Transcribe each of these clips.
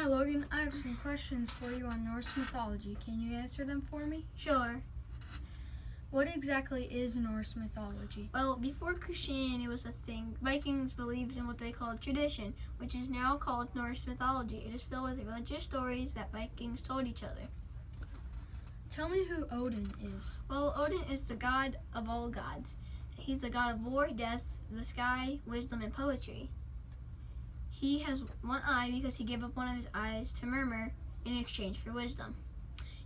Hi Logan, I have some questions for you on Norse mythology. Can you answer them for me? Sure. What exactly is Norse mythology? Well, before Christianity was a thing, Vikings believed in what they called tradition, which is now called Norse mythology. It is filled with religious stories that Vikings told each other. Tell me who Odin is. Well, Odin is the god of all gods. He's the god of war, death, the sky, wisdom, and poetry. He has one eye because he gave up one of his eyes to Murmur in exchange for wisdom.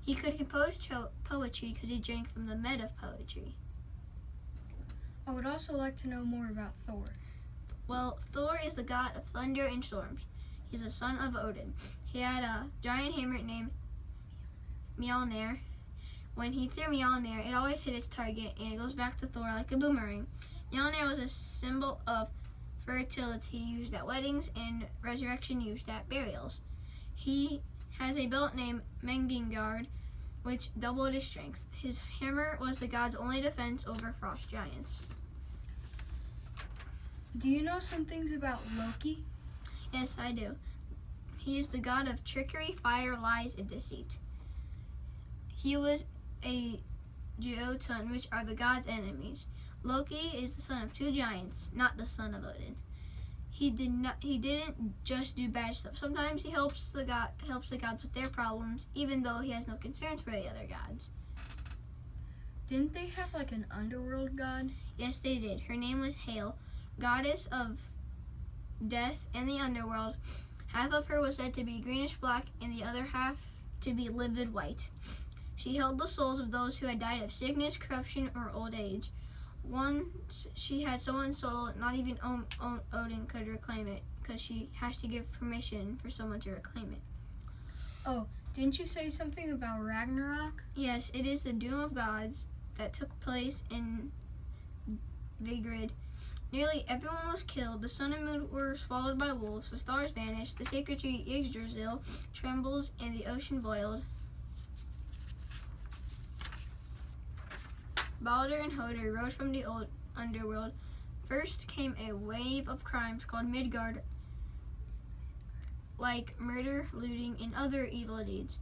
He could compose poetry because he drank from the mead of poetry. I would also like to know more about Thor. Well, Thor is the god of thunder and storms. He's a son of Odin. He had a giant hammer named Mjolnir. When he threw Mjolnir, it always hit its target, and it goes back to Thor like a boomerang. Mjolnir was a symbol of fertility used at weddings and resurrection used at burials. He has a belt named Mengingard, which doubled his strength. His hammer was the god's only defense over frost giants. Do you know some things about Loki? Yes, I do. He is the god of trickery, fire, lies, and deceit. He was a Jotun, which are the god's enemies. Loki is the son of two giants, not the son of Odin. He didn't just do bad stuff. Sometimes he helps the gods with their problems, even though he has no concerns for the other gods. Didn't they have like an underworld god? Yes, they did. Her name was Hale, goddess of death and the underworld. Half of her was said to be greenish black and the other half to be livid white. She held the souls of those who had died of sickness, corruption, or old age. Once she had someone's soul, not even Odin could reclaim it, because she has to give permission for someone to reclaim it. Oh, didn't you say something about Ragnarok? Yes, it is the doom of gods that took place in Vigrid. Nearly everyone was killed. The sun and moon were swallowed by wolves. The stars vanished. The sacred tree Yggdrasil trembles, and the ocean boiled. Balder and Hoder rose from the old underworld. First came a wave of crimes called Midgard, like murder, looting, and other evil deeds.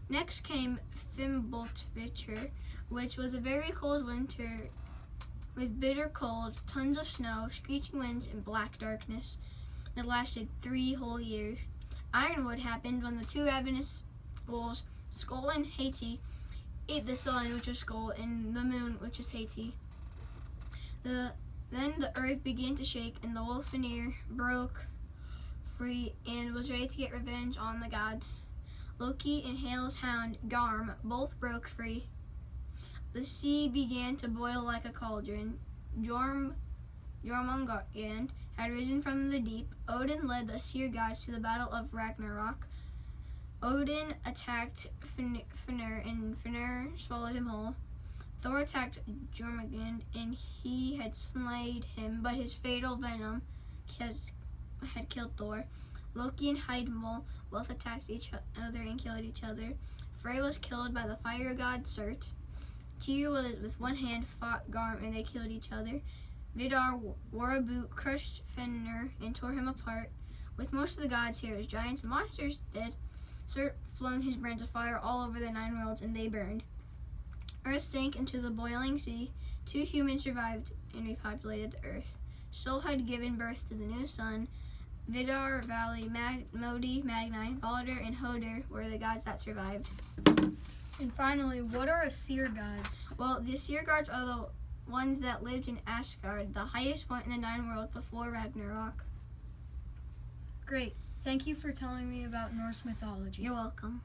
Next came Fimbulvitr, which was a very cold winter with bitter cold, tons of snow, screeching winds, and black darkness that lasted 3 whole years. Ironwood happened when the two ravenous wolves, Skull and Hati, ate the sun, which was Skull, and the moon, which is Hati. Then the earth began to shake, and the wolf Fenrir broke free and was ready to get revenge on the gods. Loki and Hale's hound, Garm, both broke free. The sea began to boil like a cauldron. Jormungand had risen from the deep. Odin led the Seer gods to the battle of Ragnarok. Odin attacked Fenrir, and Fenrir swallowed him whole. Thor attacked Jormungand, and he had slayed him, but his fatal venom had killed Thor. Loki and Heimdall both attacked each other and killed each other. Frey was killed by the fire god Surt. Tyr with one hand fought Garm, and they killed each other. Vidar wore a boot, crushed Fenrir, and tore him apart. With most of the gods, heroes, giants, and monsters dead, Surt flung his brands of fire all over the 9 worlds, and they burned. Earth sank into the boiling sea. 2 humans survived and repopulated the earth. Sol had given birth to the new sun. Vidar, Vali, Modi, Magni, Balder, and Hoder were the gods that survived. And finally, what are Aesir gods? Well, the Aesir gods are the ones that lived in Asgard, the highest point in the 9 worlds before Ragnarok. Great. Thank you for telling me about Norse mythology. You're welcome.